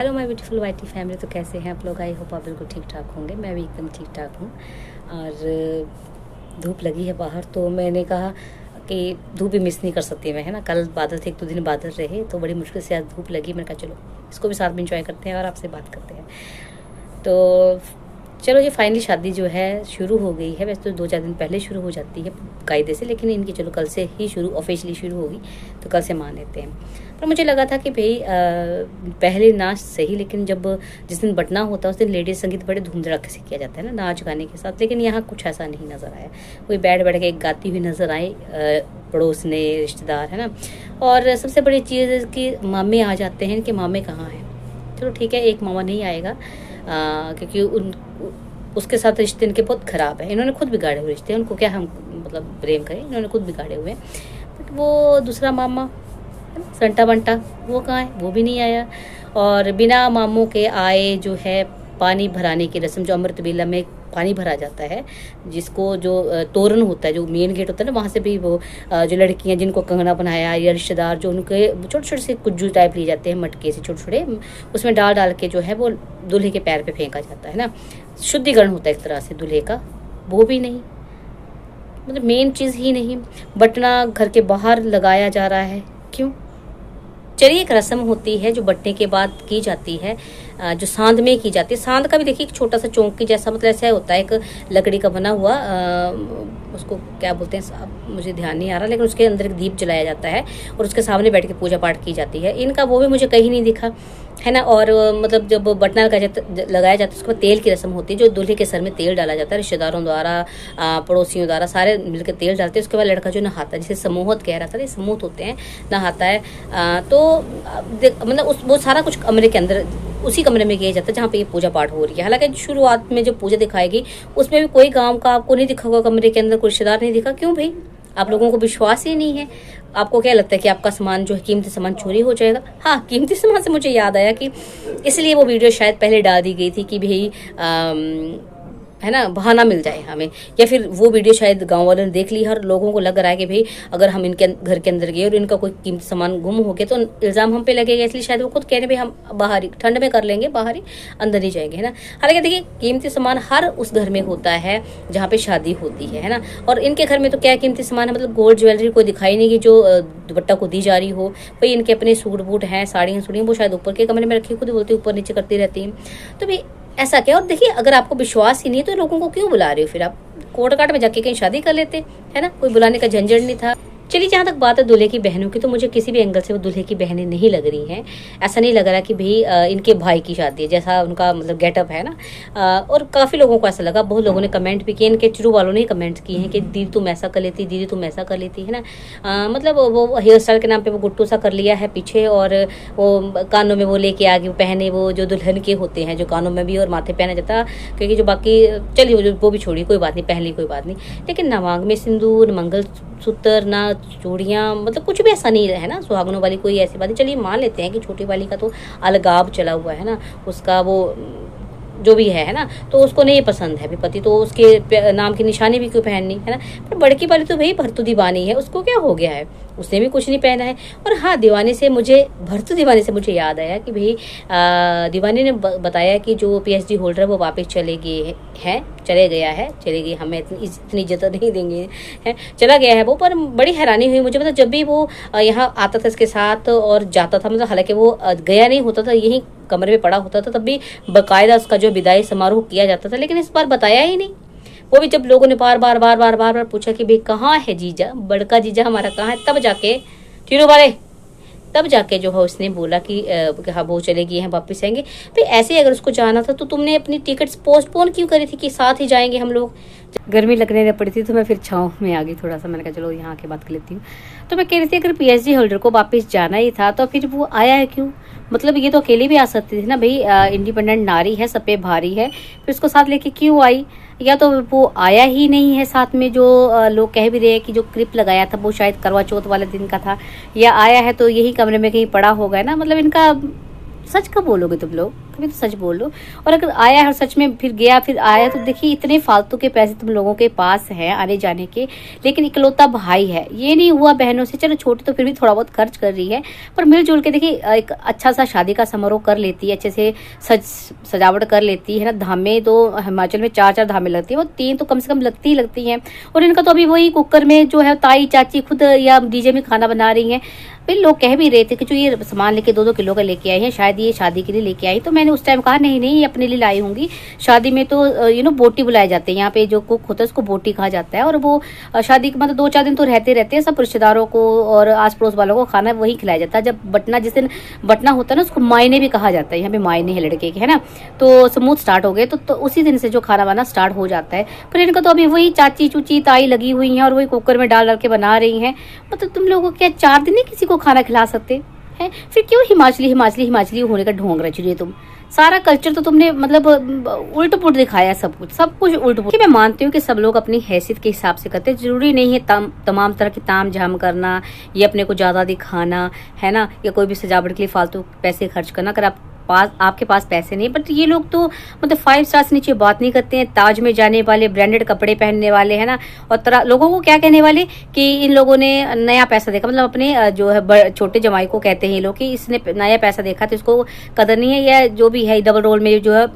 Hello my beautiful YT family. तो कैसे हैं आप लोग? आई होप आप बिल्कुल ठीक ठाक होंगे। मैं भी एकदम ठीक ठाक हूँ। और धूप लगी है बाहर, तो मैंने कहा कि धूप भी मिस नहीं कर सकती मैं, है ना। कल बादल थे, 1-2 दिन बादल रहे, तो बड़ी मुश्किल से आज धूप लगी। मैंने कहा चलो इसको भी साथ में इंजॉय करते हैं और आपसे बात करते हैं। तो चलो, ये फाइनली शादी जो है शुरू हो गई है। वैसे तो 2-4 दिन पहले शुरू हो जाती है कायदे से, लेकिन इनकी चलो कल से ही शुरू ऑफिशियली शुरू होगी, तो कल से मान लेते हैं। पर मुझे लगा था कि भाई पहले नाच सही, लेकिन जब जिस दिन बटना होता है उस दिन लेडीज संगीत बड़े धूम धड़ाके से किया जाता है ना, नाच गाने के साथ। लेकिन यहाँ कुछ ऐसा नहीं नज़र आया। कोई बैठ बैठ के एक गाती हुई नज़र आई, पड़ोस ने, रिश्तेदार, है ना। और सबसे बड़ी चीज़ कि मामे आ जाते हैं। कि मामे कहाँ हैं? चलो ठीक है, एक मामा नहीं आएगा क्योंकि उसके साथ रिश्ते इनके बहुत ख़राब है। इन्होंने खुद बिगाड़े हुए रिश्ते, उनको क्या हम मतलब प्रेम करें, इन्होंने खुद बिगाड़े हुए हैं। बट वो दूसरा मामा संटा बंटा, वो कहाँ है? वो भी नहीं आया। और बिना मामों के आए जो है पानी भराने की रस्म, जो अमृत बेला में पानी भरा जाता है, जिसको जो तोरण होता है, जो मेन गेट होता है ना, वहाँ से भी वो जो लड़कियाँ जिनको कंगना बनाया या रिश्तेदार जो उनके छोटे छोटे से कुज्जू टाइप लिए जाते हैं, मटके से छोटे छोटे, उसमें डाल डाल के जो है वो दूल्हे के पैर पे फेंका जाता है ना। शुद्धिकरण होता है एक तरह से दूल्हे का। वो भी नहीं, मतलब मेन चीज़ ही नहीं। बटना घर के बाहर लगाया जा रहा है, क्यों? चलिए, एक रस्म होती है जो बटने के बाद की जाती है, जो सांद में की जाती है। सांद का भी देखिए एक छोटा सा चौंकी जैसा, मतलब ऐसा होता है, एक लकड़ी का बना हुआ, उसको क्या बोलते हैं मुझे ध्यान नहीं आ रहा, लेकिन उसके अंदर एक दीप जलाया जाता है और उसके सामने बैठ के पूजा पाठ की जाती है। इनका वो भी मुझे कहीं नहीं दिखा, है ना। और मतलब जब बटना लगाया जाता है उसके बाद तेल की रस्म होती है, जो दूल्हे के सर में तेल डाला जाता है रिश्तेदारों द्वारा, पड़ोसियों द्वारा, सारे मिलकर तेल डालते हैं। उसके बाद लड़का जो नहाता है, जिसे समूहत कह रहा था, ये समूहत होते हैं, नहाता है। तो मतलब वो सारा कुछ कमरे के अंदर, उसी कमरे में किया जाता है जहाँ पे ये पूजा पाठ हो रही है। हालांकि शुरुआत में जो पूजा दिखाएगी उसमें भी कोई गांव का आपको नहीं दिखा होगा, कमरे के अंदर कोई रिश्तेदार नहीं दिखा। क्यों भाई? आप लोगों को विश्वास ही नहीं है। आपको क्या लगता है कि आपका सामान जो है, कीमती सामान चोरी हो जाएगा? हाँ, कीमती सामान से मुझे याद आया कि इसलिए वो वीडियो शायद पहले डाल दी गई थी कि भाई है ना, बहाना मिल जाए हमें। या फिर वो वीडियो शायद गांव वालों ने देख ली, हर लोगों को लग रहा है कि भाई अगर हम इनके घर के अंदर गए और इनका कोई कीमती सामान गुम हो गया तो इल्ज़ाम हम पे लगेगा। इसलिए शायद वो खुद कह रहे भाई हम बाहर ही ठंड में कर लेंगे, बाहर ही, अंदर नहीं जाएंगे, है ना। हालांकि देखिए, कीमती सामान हर उस घर में होता है जहाँ पे शादी होती है ना। और इनके घर में तो क्या कीमती सामान है, मतलब गोल्ड ज्वेलरी कोई दिखाई नहीं कि जो दुपट्टा को दी जा रही हो। भाई इनके अपने सूट बूट हैं, साड़ियाँ सूड़ियाँ, वो शायद ऊपर के कमरे में रखी, खुद ही बोलती ऊपर नीचे करती रहती हैं। तो भाई ऐसा क्या? और देखिए, अगर आपको विश्वास ही नहीं है तो लोगों को क्यों बुला रहे हो? फिर आप कोर्ट काट में जाके कहीं शादी कर लेते, है ना। कोई बुलाने का झंझट नहीं था। चलिए, जहाँ तक बात है दूल्हे की बहनों की, तो मुझे किसी भी एंगल से वो दूल्हे की बहनें नहीं लग रही हैं। ऐसा नहीं लग रहा कि भाई इनके भाई की शादी है, जैसा उनका मतलब गेटअप है ना। और काफ़ी लोगों को ऐसा लगा, बहुत लोगों ने कमेंट भी किए, इनके चुरू वालों ने कमेंट किए हैं कि दीदी तुम ऐसा कर लेती, दीदी तुम ऐसा कर लेती, है ना। मतलब वो हेयर स्टाइल के नाम पे वो गुट्टू सा कर लिया है पीछे, और वो कानों में वो लेके आगे पहने, वो जो दुल्हन के होते हैं, जो कानों में भी और माथे पहना जाता, क्योंकि जो बाकी चलिए वो भी छोड़ी, कोई बात नहीं, पहन ली कोई बात नहीं। लेकिन ना मांग में सिंदूर, मंगल सूत्र, ना चूड़ियाँ, मतलब कुछ भी ऐसा नहीं है ना। सुहागनों वाली कोई ऐसी बात नहीं। चलिए मान लेते हैं कि छोटी वाली का तो अलगाव चला हुआ है ना, उसका वो जो भी है ना, तो उसको नहीं पसंद है पति, तो उसके नाम की निशानी भी क्यों पहननी, है ना। पर बड़की वाली तो भाई भरतू दीवानी है, उसको क्या हो गया है? उसने भी कुछ नहीं पहना है। और हाँ, भरतू दीवानी से मुझे याद आया कि भाई दीवानी ने बताया कि जो PhD होल्डर है वो वापस चले गया है, हमें इतनी इज्जत नहीं देंगे, है, चला गया है वो। पर बड़ी हैरानी हुई मुझे, मतलब जब भी वो यहाँ आता था इसके साथ और जाता था, मतलब हालांकि वो गया नहीं होता था, यही कमरे में पड़ा होता था, तब भी बाकायदा उसका जो विदाई समारोह किया जाता था। लेकिन इस बार बताया ही नहीं। वो भी जब लोगों ने बार बार पूछा कि भाई कहाँ है जीजा, बड़का जीजा हमारा कहाँ है, तब जाके तीनों वाले, तब जाके जो है उसने बोला कि हाँ वो चले गए हैं, वापस आएंगे। भाई ऐसे अगर उसको जाना था तो तुमने अपनी टिकट्स पोस्टपोन क्यों करी थी कि साथ ही जाएंगे हम लोग? गर्मी लगने लग पड़ी थी तो मैं फिर छाँव में आ गई थोड़ा सा। मैंने कहा चलो यहाँ आके बात कर लेती हूँ। तो मैं कह रही थी, अगर PhD होल्डर को वापस जाना ही था तो फिर वो आया है क्यों? मतलब ये तो अकेली भी आ सकती थी ना भाई, इंडिपेंडेंट नारी है, सब पे भारी है, फिर उसको साथ लेके क्यों आई? या तो वो आया ही नहीं है साथ में, जो लोग कह भी रहे हैं कि जो क्लिप लगाया था वो शायद करवा चौथ वाले दिन का था, या आया है तो यही कमरे में कहीं पड़ा होगा ना। मतलब इनका सच कब बोलोगे तुम लोग, कभी तो सच बोलो। और अगर आया है और सच में फिर गया फिर आया, तो देखिए इतने फालतू के पैसे तुम लोगों के पास हैं आने जाने के, लेकिन इकलौता भाई है, ये नहीं हुआ बहनों से, चलो छोटी तो फिर भी थोड़ा बहुत खर्च कर रही है, पर मिलजुल के देखिए एक अच्छा सा शादी का समारोह कर लेती है, अच्छे से सजावट कर लेती है ना। धामें तो हिमाचल में 4-4 धामें लगती है, वो 3 तो कम से कम लगती ही लगती हैं। और इनका तो अभी वही कुकर में जो है ताई चाची खुद या डीजे में खाना बना रही हैं। फिर लोग कह भी रहे थे कि जो ये सामान लेके 2-2 किलो का लेके आई है, शायद ये शादी के लिए लेके आई। तो मैंने उस टाइम कहा नहीं नहीं, ये अपने लिए लाई होंगी। शादी में तो बोटी बुलाए जाते हैं, यहाँ पे जो कुक होता है उसको बोटी कहा जाता है। और वो शादी के मतलब 2-4 दिन तो रहते हैं, सब रिश्तेदारों को और आस पड़ोस वालों को खाना वही खिलाया जाता है। जब बटना, जिस दिन बटना होता है ना, उसको मायने भी कहा जाता है, यहाँ पे मायने है लड़के के, है ना। तो समूह स्टार्ट हो गए तो उसी दिन से जो खाना बनाना स्टार्ट हो जाता है। पर इनका तो अभी वही चाची चूची ताई लगी हुई है और वही कुकर में डाल के बना रही है। मतलब तुम लोगों को क्या 4 दिन ही किसी को खाना खिला सकते हैं? फिर क्यों हिमाचली हिमाचली हिमाचली होने का ढोंग रच रही है तुम? सारा कल्चर तो तुमने मतलब उल्ट पुल्ट दिखाया, सब कुछ उल्ट पुल्ट। मैं मानती हूँ कि सब लोग अपनी हैसियत के हिसाब से करते हैं, जरूरी नहीं है तमाम तरह की ताम झाम करना, ये अपने को ज्यादा दिखाना, है ना, या कोई भी सजावट के लिए फालतू पैसे खर्च करना। अगर आपके पास पैसे नहीं, बट ये लोग तो मतलब 5 स्टार से नीचे बात नहीं करते हैं। ताज में जाने वाले, ब्रांडेड कपड़े पहनने वाले, है ना, और लोगों को क्या कहने वाले कि इन लोगों ने नया पैसा देखा, मतलब अपने जो है छोटे जमाई को कहते हैं ये लोग कि इसने नया पैसा देखा तो इसको कदर नहीं है, या जो भी है डबल रोल में जो है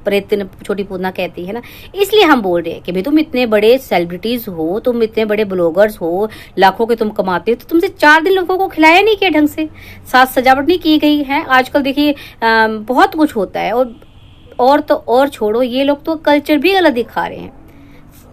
प्रेत छोटी पूतना कहती है ना। इसलिए हम बोल रहे हैं कि भाई तुम इतने बड़े सेलिब्रिटीज हो, तुम इतने बड़े ब्लॉगर्स हो, लाखों के तुम कमाते हो, तो तुमसे 4 दिन लोगों को खिलाया नहीं किया ढंग से, साथ सजावट नहीं की गई है। आजकल देखिए बहुत कुछ होता है। और तो और छोड़ो, ये लोग तो कल्चर भी गलत दिखा रहे हैं।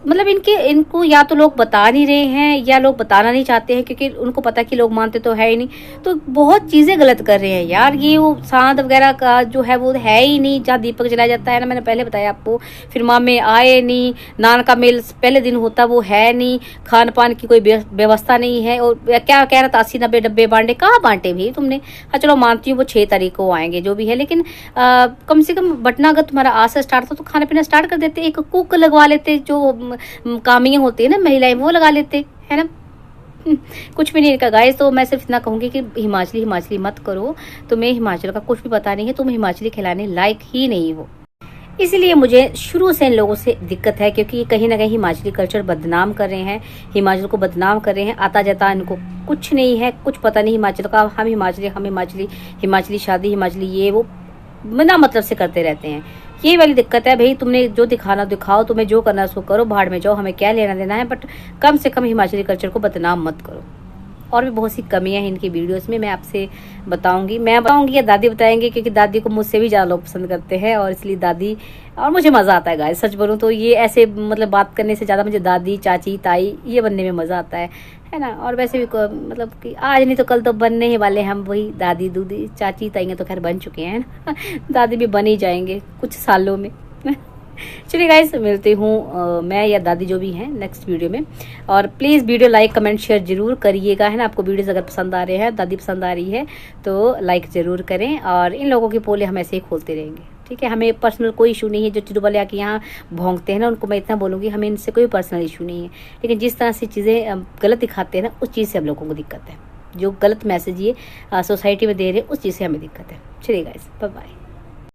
मतलब इनको या तो लोग बता नहीं रहे हैं या लोग बताना नहीं चाहते हैं, क्योंकि उनको पता कि लोग मानते तो है ही नहीं। तो बहुत चीजें गलत कर रहे हैं यार। ये वो सांद वगैरह का जो है वो है ही नहीं, जहाँ दीपक जलाया जाता है ना, मैंने पहले बताया आपको। फिर मामे आए नहीं, नान का मेल पहले दिन होता वो है नहीं, खान पान की कोई व्यवस्था नहीं है। और क्या कह रहा था 80-90 डब्बे बांटे, कहाँ बांटे भी तुमने? हाँ चलो मानती हूँ वो 6 तारीख को आएंगे जो भी है, लेकिन कम से कम बटना अगर तुम्हारा आज से स्टार्ट था तो खाना पीना स्टार्ट कर देते, एक कुक लगवा लेते, जो कामियां होती है ना महिलाएं, वो लगा लेते, है ना। कुछ भी नहीं का गाइस। तो मैं सिर्फ इतना कहूंगी कि हिमाचली मत करो, तुम्हें हिमाचल का कुछ भी पता नहीं है, तुम हिमाचली खिलाने लायक ही नहीं हो। इसलिए मुझे शुरू से इन लोगों से दिक्कत है, क्योंकि ये कहीं ना कहीं हिमाचली कल्चर बदनाम कर रहे हैं, हिमाचल को बदनाम कर रहे हैं। आता जाता इनको कुछ नहीं है, कुछ पता नहीं हिमाचल का। हम हिमाचली शादी, हिमाचली ये वो बिना मतलब से करते रहते हैं। ये वाली दिक्कत है भाई। तुमने जो दिखाना दिखाओ, तुम्हें जो करना उसको करो, भाड़ में जाओ, हमें क्या लेना देना है, बट कम से कम हिमाचली कल्चर को बदनाम मत करो। और भी बहुत सी कमियां हैं इनकी वीडियोस में, मैं आपसे बताऊंगी या दादी बताएंगे, क्योंकि दादी को मुझसे भी ज्यादा लोग पसंद करते हैं, और इसलिए दादी, और मुझे मजा आता है गाइस, सच बोलूं तो ये ऐसे मतलब बात करने से ज्यादा मुझे दादी चाची ताई ये बनने में मजा आता है ना। और वैसे भी मतलब कि आज नहीं तो कल तो बनने ही वाले हम वही दादी दूदी चाची ताई तो खैर बन चुके हैं ना, दादी भी बन ही जाएंगे कुछ सालों में। चलिए गाइस, मिलती हूँ मैं या दादी जो भी हैं नेक्स्ट वीडियो में। और please video like comment share जरूर करिएगा, है ना। आपको वीडियोस अगर पसंद आ रहे हैं, दादी पसंद आ रही है तो लाइक जरूर करें। और इन लोगों की पोले हम ऐसे ही खोलते रहेंगे, ठीक है। हमें पर्सनल कोई इशू नहीं है। जो चिड़ू वाले आके यहाँ भोंगते हैं ना, उनको मैं इतना बोलूँगी, हमें इनसे कोई पर्सनल इशू नहीं है। लेकिन जिस तरह से चीज़ें गलत दिखाते हैं ना, उस चीज़ से हम लोगों को दिक्कत है। जो गलत मैसेज ये सोसाइटी में दे रहे हैं, उस चीज़ से हमें दिक्कत है। चलिए गाइस, बाय बाय।